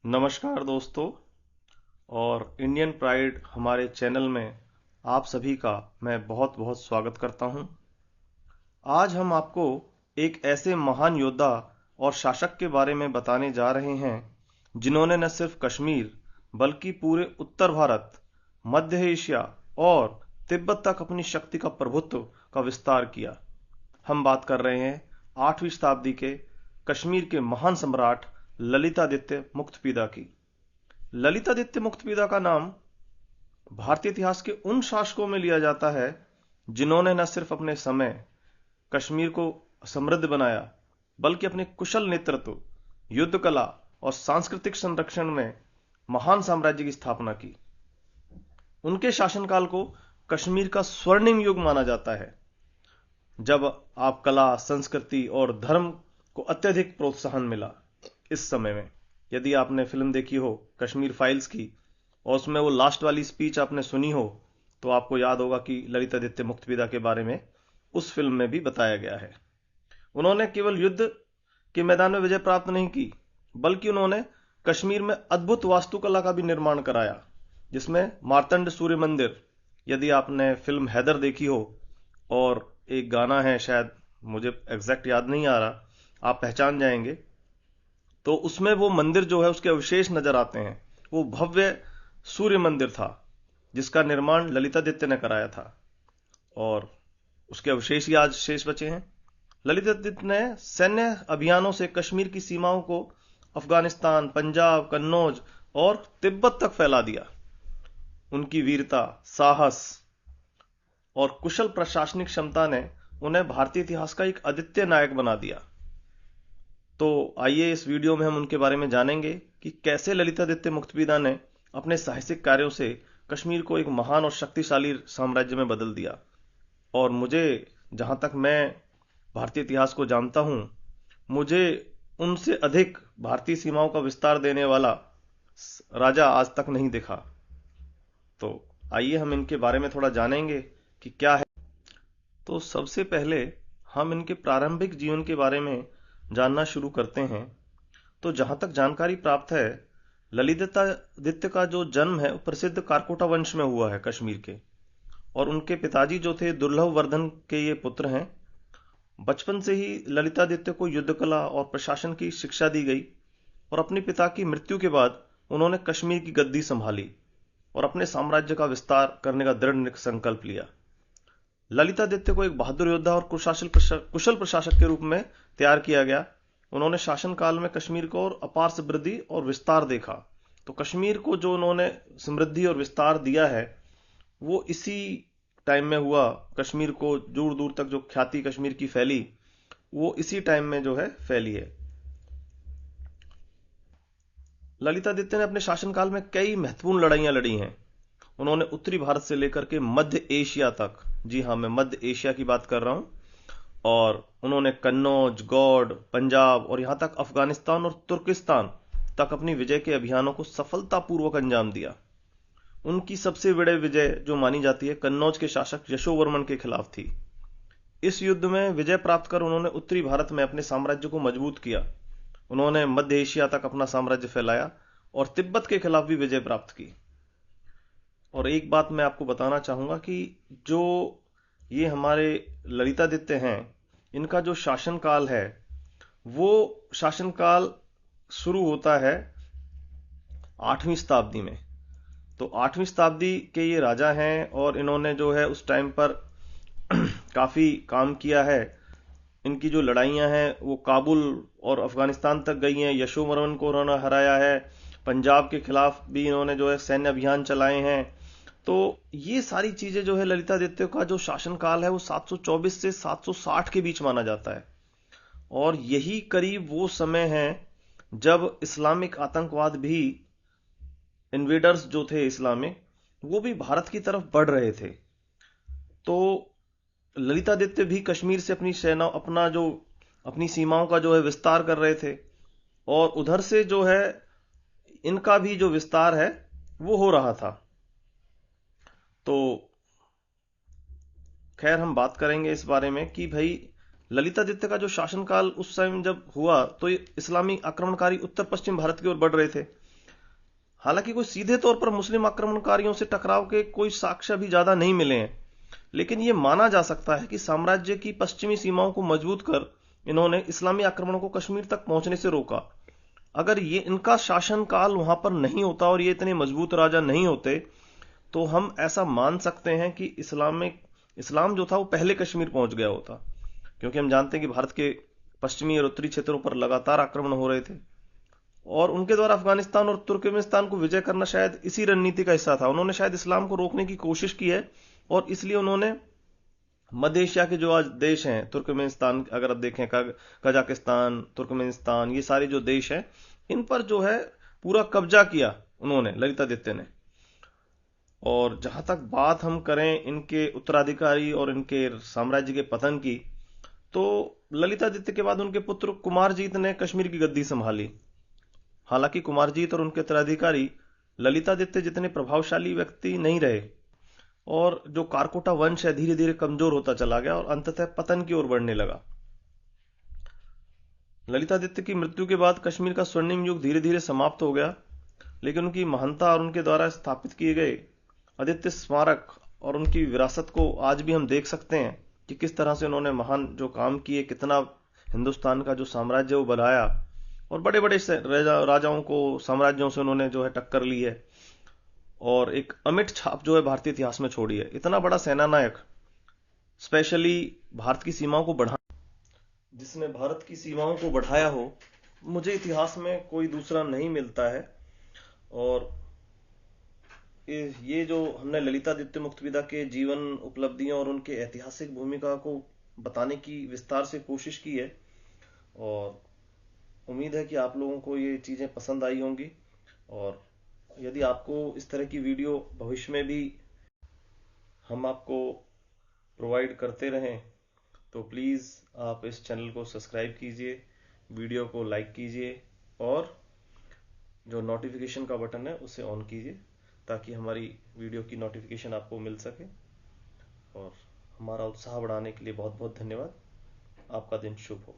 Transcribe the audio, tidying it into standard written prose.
नमस्कार दोस्तों। और इंडियन प्राइड हमारे चैनल में आप सभी का मैं बहुत बहुत स्वागत करता हूं। आज हम आपको एक ऐसे महान योद्धा और शासक के बारे में बताने जा रहे हैं जिन्होंने न सिर्फ कश्मीर बल्कि पूरे उत्तर भारत, मध्य एशिया और तिब्बत तक अपनी शक्ति का प्रभुत्व का विस्तार किया। हम बात कर रहे हैं 8वीं शताब्दी के कश्मीर के महान सम्राट ललितादित्य मुक्तपीदा की। ललितादित्य मुक्तपीदा का नाम भारतीय इतिहास के उन शासकों में लिया जाता है जिन्होंने न सिर्फ अपने समय कश्मीर को समृद्ध बनाया बल्कि अपने कुशल नेतृत्व, युद्ध कला और सांस्कृतिक संरक्षण में महान साम्राज्य की स्थापना की। उनके शासनकाल को कश्मीर का स्वर्णिम युग माना जाता है, जब आप कला, संस्कृति और धर्म को अत्यधिक प्रोत्साहन मिला। इस समय में यदि आपने फिल्म देखी हो कश्मीर फाइल्स की और उसमें वो लास्ट वाली स्पीच आपने सुनी हो तो आपको याद होगा कि ललितादित्य मुक्तपीदा के बारे में उस फिल्म में भी बताया गया है। उन्होंने केवल युद्ध के मैदान में विजय प्राप्त नहीं की बल्कि उन्होंने कश्मीर में अद्भुत वास्तुकला का भी निर्माण कराया, जिसमें मार्तंड सूर्य मंदिर, यदि आपने फिल्म हैदर देखी हो, और एक गाना है, शायद मुझे एग्जैक्ट याद नहीं आ रहा, आप पहचान जाएंगे, तो उसमें वो मंदिर जो है उसके अवशेष नजर आते हैं। वो भव्य सूर्य मंदिर था जिसका निर्माण ललितादित्य ने कराया था और उसके अवशेष ही आज शेष बचे हैं। ललितादित्य ने सैन्य अभियानों से कश्मीर की सीमाओं को अफगानिस्तान, पंजाब, कन्नौज और तिब्बत तक फैला दिया। उनकी वीरता, साहस और कुशल प्रशासनिक क्षमता ने उन्हें भारतीय इतिहास का एक अद्वितीय नायक बना दिया। तो आइए इस वीडियो में हम उनके बारे में जानेंगे कि कैसे ललितादित्य मुक्तपीदा ने अपने साहसिक कार्यों से कश्मीर को एक महान और शक्तिशाली साम्राज्य में बदल दिया। और मुझे, जहां तक मैं भारतीय इतिहास को जानता हूं, मुझे उनसे अधिक भारतीय सीमाओं का विस्तार देने वाला राजा आज तक नहीं दिखा। तो आइए हम इनके बारे में थोड़ा जानेंगे कि क्या है। तो सबसे पहले हम इनके प्रारंभिक जीवन के बारे में जानना शुरू करते हैं। तो जहां तक जानकारी प्राप्त है, ललितादित्य का जो जन्म है वो प्रसिद्ध कारकोटा वंश में हुआ है कश्मीर के, और उनके पिताजी जो थे दुर्लभ वर्धन के ये पुत्र हैं। बचपन से ही ललितादित्य को युद्ध कला और प्रशासन की शिक्षा दी गई और अपने पिता की मृत्यु के बाद उन्होंने कश्मीर की गद्दी संभाली और अपने साम्राज्य का विस्तार करने का दृढ़ संकल्प लिया। ललितादित्य को एक बहादुर योद्धा और कुशल प्रशासक के रूप में तैयार किया गया। उन्होंने शासनकाल में कश्मीर को और अपार समृद्धि और विस्तार देखा। तो कश्मीर को जो उन्होंने समृद्धि और विस्तार दिया है वो इसी टाइम में हुआ। कश्मीर को दूर दूर तक जो ख्याति कश्मीर की फैली वो इसी टाइम में जो है फैली है। ललितादित्य ने अपने शासनकाल में कई महत्वपूर्ण लड़ाइयां लड़ी हैं। उन्होंने उत्तरी भारत से लेकर के मध्य एशिया तक, जी हां, मैं मध्य एशिया की बात कर रहा हूं, और उन्होंने कन्नौज, गौड़, पंजाब और यहां तक अफगानिस्तान और तुर्किस्तान तक अपनी विजय के अभियानों को सफलतापूर्वक अंजाम दिया। उनकी सबसे बड़ी विजय जो मानी जाती है कन्नौज के शासक यशोवर्मन के खिलाफ थी। इस युद्ध में विजय प्राप्त कर उन्होंने उत्तरी भारत में अपने साम्राज्य को मजबूत किया। उन्होंने मध्य एशिया तक अपना साम्राज्य फैलाया और तिब्बत के खिलाफ भी विजय प्राप्त की। और एक बात मैं आपको बताना चाहूंगा कि जो ये हमारे ललितादित्य हैं, इनका जो शासनकाल है वो शासनकाल शुरू होता है 8वीं शताब्दी में। तो 8वीं शताब्दी के ये राजा हैं और इन्होंने जो है उस टाइम पर काफी काम किया है। इनकी जो लड़ाइयां हैं वो काबुल और अफगानिस्तान तक गई हैं। यशोवर्मन को उन्होंने हराया है। पंजाब के खिलाफ भी इन्होंने जो है सैन्य अभियान चलाए हैं। तो ये सारी चीजें जो है ललितादित्य का जो शासनकाल है वो 724 से 760 के बीच माना जाता है। और यही करीब वो समय है जब इस्लामिक आतंकवाद भी, इन्वेडर्स जो थे इस्लामिक, वो भी भारत की तरफ बढ़ रहे थे। तो ललितादित्य भी कश्मीर से अपनी सेना, अपनी सीमाओं का जो है विस्तार कर रहे थे, और उधर से जो है इनका भी जो विस्तार है वो हो रहा था। तो खैर हम बात करेंगे इस बारे में कि भाई ललितादित्य का जो शासनकाल उस समय जब हुआ तो ये इस्लामी आक्रमणकारी उत्तर पश्चिम भारत की ओर बढ़ रहे थे। हालांकि कोई सीधे तौर पर मुस्लिम आक्रमणकारियों से टकराव के कोई साक्ष्य भी ज्यादा नहीं मिले हैं, लेकिन यह माना जा सकता है कि साम्राज्य की पश्चिमी सीमाओं को मजबूत कर इन्होंने इस्लामी आक्रमणों को कश्मीर तक पहुंचने से रोका। अगर ये इनका शासनकाल वहां पर नहीं होता और ये इतने मजबूत राजा नहीं होते, तो हम ऐसा मान सकते हैं कि इस्लाम जो था वो पहले कश्मीर पहुंच गया होता, क्योंकि हम जानते हैं कि भारत के पश्चिमी और उत्तरी क्षेत्रों पर लगातार आक्रमण हो रहे थे और उनके द्वारा अफगानिस्तान और तुर्कमेनिस्तान को विजय करना शायद इसी रणनीति का हिस्सा था। उन्होंने शायद इस्लाम को रोकने की कोशिश की है और इसलिए उन्होंने मध्य एशिया के जो आज देश हैं, तुर्कमेनिस्तान अगर आप देखें, कजाकिस्तान, तुर्कमेनिस्तान, ये सारे जो देश हैं, इन पर जो है पूरा कब्जा किया उन्होंने, ललितादित्य ने। और जहां तक बात हम करें इनके उत्तराधिकारी और इनके साम्राज्य के पतन की, तो ललितादित्य के बाद उनके पुत्र कुमारजीत ने कश्मीर की गद्दी संभाली। हालांकि कुमारजीत और उनके उत्तराधिकारी ललितादित्य जितने प्रभावशाली व्यक्ति नहीं रहे और जो कारकोटा वंश है धीरे धीरे कमजोर होता चला गया और अंततः पतन की ओर बढ़ने लगा। ललितादित्य की मृत्यु के बाद कश्मीर का स्वर्णिम युग धीरे धीरे समाप्त हो गया, लेकिन उनकी महानता और उनके द्वारा स्थापित किए गए आदित्य स्मारक और उनकी विरासत को आज भी हम देख सकते हैं कि किस तरह से उन्होंने महान जो काम किए, कितना हिंदुस्तान का जो साम्राज्य वो बनाया और बड़े बड़े राजाओं को, साम्राज्यों से उन्होंने जो है टक्कर ली है और एक अमिट छाप जो है भारतीय इतिहास में छोड़ी है। इतना बड़ा सेनानायक, स्पेशली भारत की सीमाओं को बढ़ा जिसने भारत की सीमाओं को बढ़ाया हो, मुझे इतिहास में कोई दूसरा नहीं मिलता है। और ये जो हमने ललितादित्य मुक्तपिता के जीवन, उपलब्धियों और उनके ऐतिहासिक भूमिका को बताने की विस्तार से कोशिश की है, और उम्मीद है कि आप लोगों को ये चीजें पसंद आई होंगी। और यदि आपको इस तरह की वीडियो भविष्य में भी हम आपको प्रोवाइड करते रहें, तो प्लीज आप इस चैनल को सब्सक्राइब कीजिए, वीडियो को लाइक कीजिए और जो नोटिफिकेशन का बटन है उसे ऑन कीजिए, ताकि हमारी वीडियो की नोटिफिकेशन आपको मिल सके। और हमारा उत्साह बढ़ाने के लिए बहुत बहुत धन्यवाद। आपका दिन शुभ हो।